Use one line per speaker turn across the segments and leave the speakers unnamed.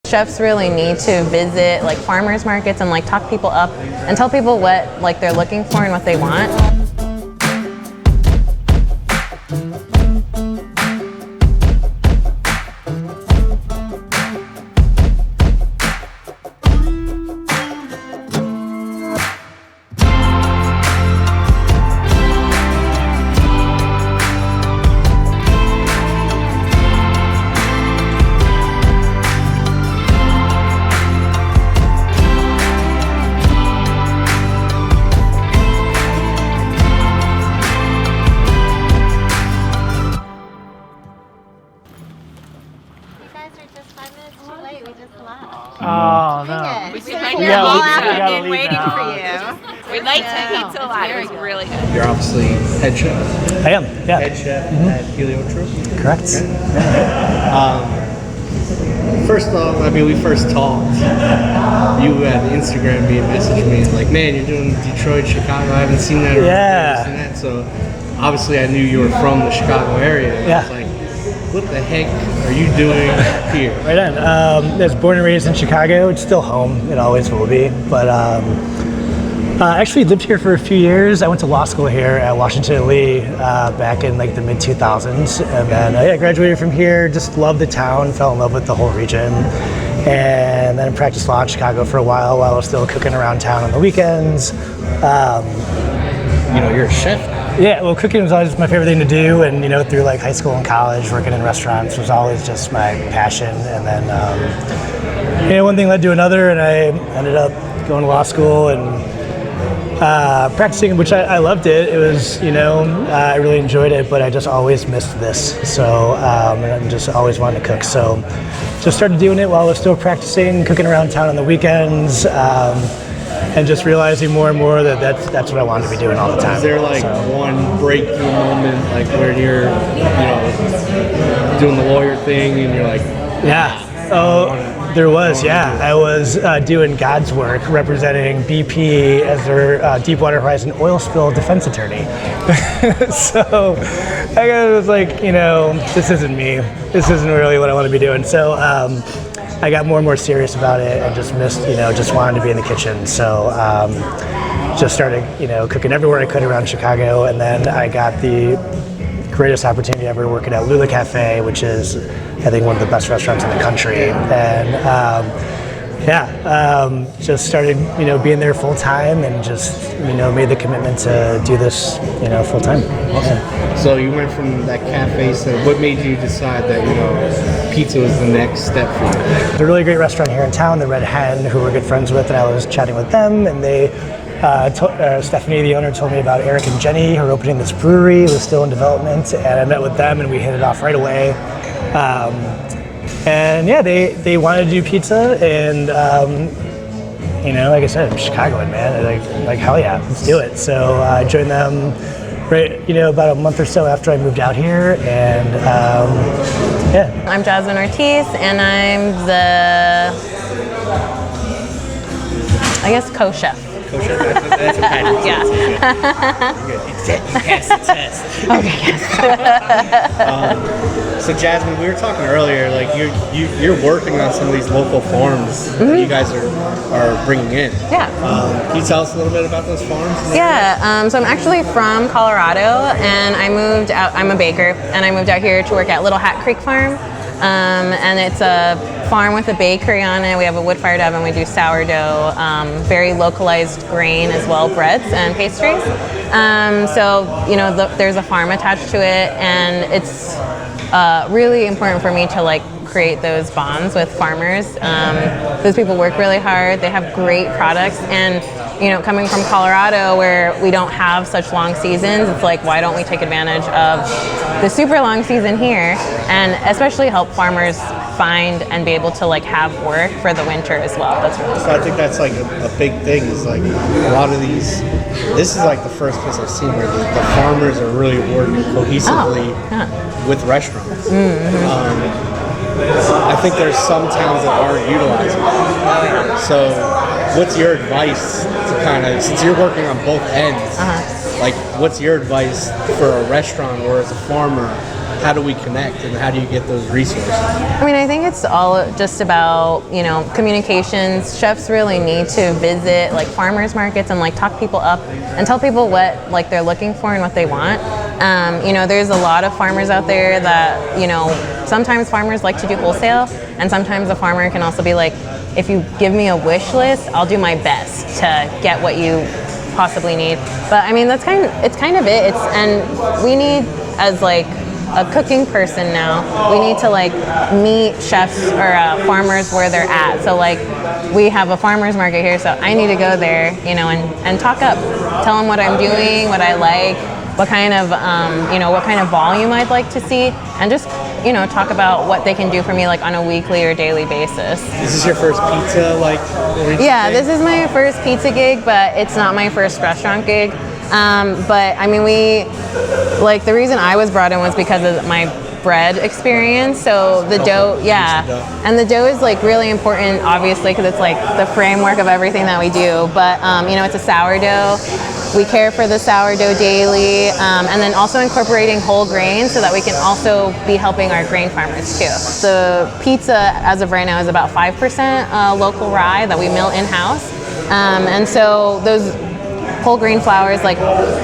Chefs really need to visit like farmers markets and like talk people up and tell people what like they're looking for and what they want.
Oh, no.
We've been all afternoon waiting for you. We'd like to eat till live. It was really good.
You're obviously head chef.
I am, yeah.
Head chef at Heliotrope.
Correct.
First off, I mean, we first talked. You had Instagram me and messaged me like, man, you're doing Detroit, Chicago. I haven't seen that. Or
Yeah.
seen that. So obviously, I knew you were from the Chicago area. And
Yeah.
I was like, what the heck are you doing here?
Right on. I was born and raised in Chicago. It's still home. It always will be. But I actually lived here for a few years. I went to law school here at Washington & Lee back in like the mid 2000s, and then I graduated from here. Just loved the town, fell in love with the whole region, and then practiced law in Chicago for a while I was still cooking around town on the weekends.
You know, you're a chef now.
Yeah, well, cooking was always my favorite thing to do, and you know, through like high school and college, working in restaurants was always just my passion. And then, you know, one thing led to another, and I ended up going to law school and practicing, which I loved it. It was, you know, I really enjoyed it, but I just always missed this. So, and I just always wanted to cook. So, just started doing it while I was still practicing, cooking around town on the weekends. And just realizing more and more that that's what I wanted to be doing all the time.
Is there like one breakthrough moment, like where you're, you know, doing the lawyer thing and you're like,
yeah. Oh, there was, yeah. I was doing God's work representing BP as their Deepwater Horizon oil spill defense attorney. So I was like, you know, this isn't me. This isn't really what I want to be doing. So I got more and more serious about it and just missed, you know, just wanted to be in the kitchen. So just started, you know, cooking everywhere I could around Chicago. And then I got the greatest opportunity ever working at Lula Cafe, which is, I think, one of the best restaurants in the country. And just started, you know, being there full time and just, you know, made the commitment to do this, you know, full time.
Awesome. So you went from that cafe, so what made you decide that, you know, pizza was the next step for you?
There's a really great restaurant here in town, the Red Hen, who we're good friends with, and I was chatting with them, and they, Stephanie, the owner, told me about Eric and Jenny, who are opening this brewery. It was still in development, and I met with them, and we hit it off right away. And yeah, they wanted to do pizza, and you know, like I said, I'm Chicagoan, man. Like hell yeah, let's do it. So I joined them, right, you know, about a month or so after I moved out here, and yeah.
I'm Jasmine Ortiz, and I'm the, I guess, co-chef.
Co-chef, that's a patent.
Yeah.
Pass the test.
Okay, yes.
So Jasmine, we were talking earlier, like you're working on some of these local farms that you guys are bringing in.
Yeah.
Can you tell us a little bit about those farms?
Yeah, so I'm actually from Colorado, and I moved out, I'm a baker, and I moved out here to work at Little Hat Creek Farm. And it's a farm with a bakery on it. We have a wood-fired oven. We do sourdough, very localized grain as well, breads and pastries. So, you know, there's a farm attached to it, and it's really important for me to like create those bonds with farmers. Those people work really hard. They have great products, and you know, coming from Colorado where we don't have such long seasons, it's like, why don't we take advantage of the super long season here, and especially help farmers find and be able to like have work for the winter as well. That's really
So I think that's like a big thing, is like a lot of these, this is like the first place I've seen where the farmers are really working cohesively with restaurants. I think there's some towns that aren't utilizing it. So what's your advice to kind of, since you're working on both ends, like what's your advice for a restaurant or as a farmer how do we connect and how do you get those resources?
I mean, I think it's all just about, communications. Chefs really need to visit like farmers markets and like talk people up and tell people what like they're looking for and what they want. There's a lot of farmers out there that, sometimes farmers like to do wholesale, and sometimes a farmer can also be like, if you give me a wish list, I'll do my best to get what you possibly need. But I mean, it's kind of it. And we need, as like a cooking person now, we need to like meet chefs or farmers where they're at. So like we have a farmers market here, so I need to go there, and talk up, tell them what I'm doing, what I like, what kind of volume I'd like to see, and just talk about what they can do for me like on a weekly or daily basis.
Is this your first pizza
Yeah, this is my first pizza gig, but it's not my first restaurant gig. But I mean, the reason I was brought in was because of my bread experience. So the dough, and the dough is like really important, obviously, because it's like the framework of everything that we do. But it's a sourdough. We care for the sourdough daily, and then also incorporating whole grains so that we can also be helping our grain farmers too. The pizza, as of right now, is about 5% local rye that we mill in-house, and so those whole grain flours like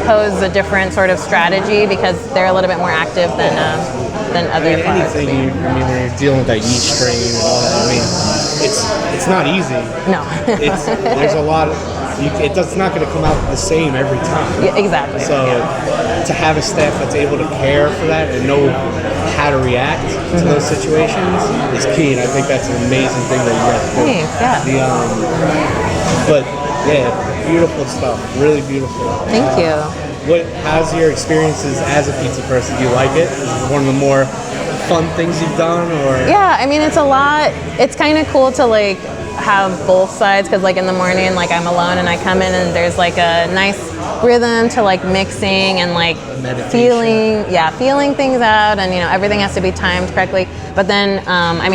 pose a different sort of strategy because they're a little bit more active than other flours.
Anything, when you're dealing with that yeast strain and all that, it's not easy.
No.
There's a lot of, it's not going to come out the same every time.
Yeah, exactly.
So to have a staff that's able to care for that and know how to react to those situations is key, and I think that's an amazing thing that you guys do.
Thanks, yeah.
But yeah, beautiful stuff. Really beautiful.
Thank you.
How's your experiences as a pizza person? Do you like it? Is it one of the more fun things you've done, or?
Yeah, I mean, it's a lot. It's kind of cool to like have both sides, because like in the morning, like I'm alone and I come in and there's like a nice rhythm to like mixing and like feeling things out, and everything has to be timed correctly. But then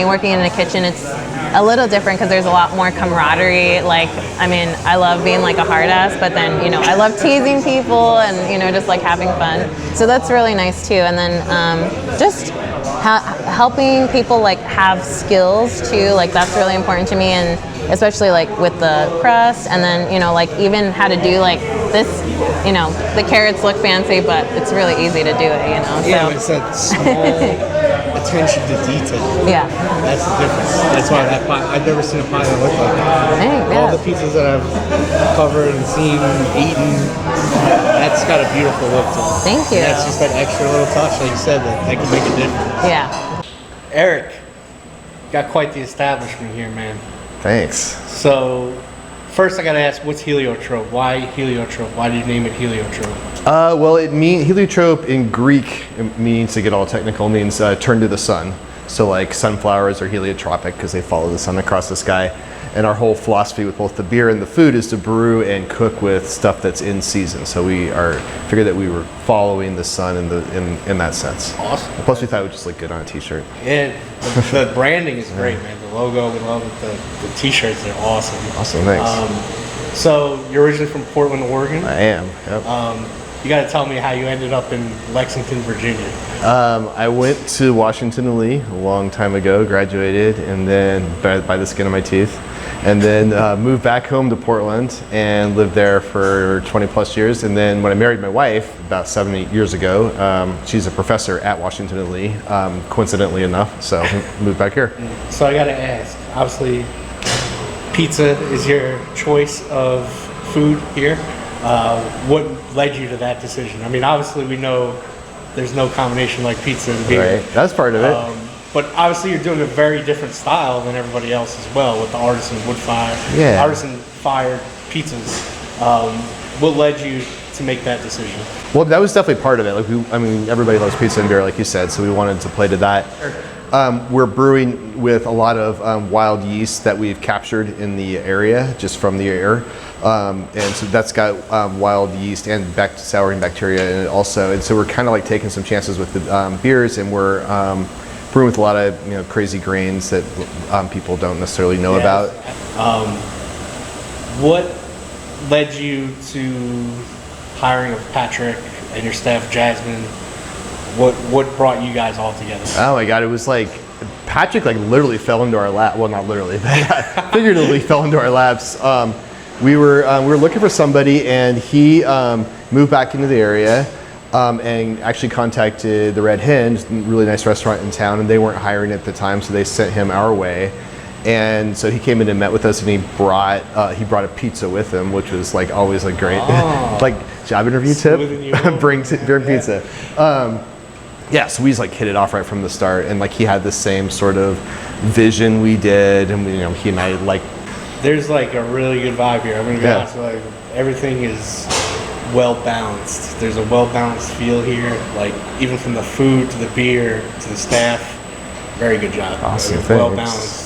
working in a kitchen, it's a little different because there's a lot more camaraderie. Like, I mean, I love being like a hard ass, but then I love teasing people and just like having fun. So that's really nice too. And then just helping people like have skills too, like that's really important to me, and especially like with the crust, and then like even how to do like this, the carrots look fancy, but it's really easy to do it,
Yeah, it's that small attention to detail.
Yeah,
that's the difference. That's why that pie, I've never seen a pie that looked like that. All the pizzas that I've covered and seen, eaten, that's got a beautiful look to it.
Thank you.
And that's just that extra little touch, like you said, that can make a difference.
Yeah.
Eric, got quite the establishment here, man.
Thanks.
So, first I gotta ask, what's heliotrope? Why heliotrope? Why did you name it heliotrope?
Well, heliotrope in Greek, it means, to get all technical, means turn to the sun. So like sunflowers are heliotropic because they follow the sun across the sky. And our whole philosophy with both the beer and the food is to brew and cook with stuff that's in season. So we figured that we were following the sun in that sense.
Awesome.
Plus we thought it would just look good on a t-shirt.
Yeah, the branding is great, man. The logo, we love it. The t-shirts are awesome.
Awesome, thanks.
So you're originally from Portland, Oregon?
I am, yep.
You got to tell me how you ended up in Lexington, Virginia.
I went to Washington Lee a long time ago, graduated, and then by the skin of my teeth, and then moved back home to Portland and lived there for 20 plus years. And then when I married my wife about 7-8 years ago, she's a professor at Washington Lee, coincidentally enough, so moved back here.
So I got to ask, obviously pizza is your choice of food here. What led you to that decision? I mean, obviously we know there's no combination like pizza and beer.
Right, that's part of it.
But obviously you're doing a very different style than everybody else as well, with the artisan fired pizzas. What led you to make that decision?
Well, that was definitely part of it. Like everybody loves pizza and beer, like you said, so we wanted to play to that. We're brewing with a lot of wild yeast that we've captured in the area, just from the air. And so that's got wild yeast and souring bacteria in it also. And so we're kind of like taking some chances with the beers, and we're brewing with a lot of crazy grains that people don't necessarily know about.
What led you to hiring of Patrick and your staff, Jasmine? what brought you guys all together?
Oh my God, it was like Patrick like literally fell into our lap. Well, not literally, but figuratively fell into our laps. We were looking for somebody, and he moved back into the area and actually contacted the Red Hen, just a really nice restaurant in town, and they weren't hiring at the time, so they sent him our way. And so he came in and met with us, and he brought a pizza with him, which was like always a great like job interview tip. Bring pizza. Yeah, so we just like hit it off right from the start, and like he had the same sort of vision we did, and he and I like.
There's like a really good vibe here. I'm gonna be honest, like everything is well balanced. There's a well balanced feel here, like even from the food to the beer to the staff. Very good job.
Awesome,
Well
thanks.
balanced.